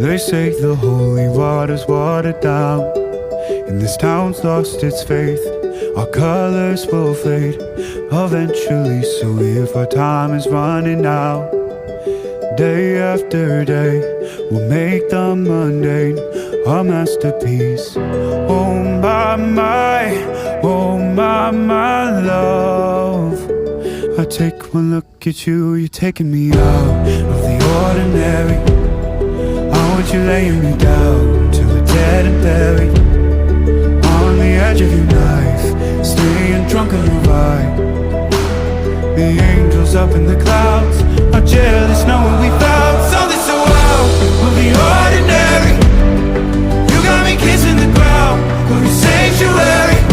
They say the holy water's watered down, and this town's lost its faith. Our colors will fade eventually, so if our time is running out, day after day, we'll make the mundane a masterpiece. Oh my love, I take one look at you, you're taking me out of the ordinary. I want you laying me down till we're dead and buried, on the edge of your knife, staying drunk on your vibe. The angels up in the clouds are jealous knowing we found something so wild. We'll be ordinary. You got me kissing the ground, we'll be sanctuary.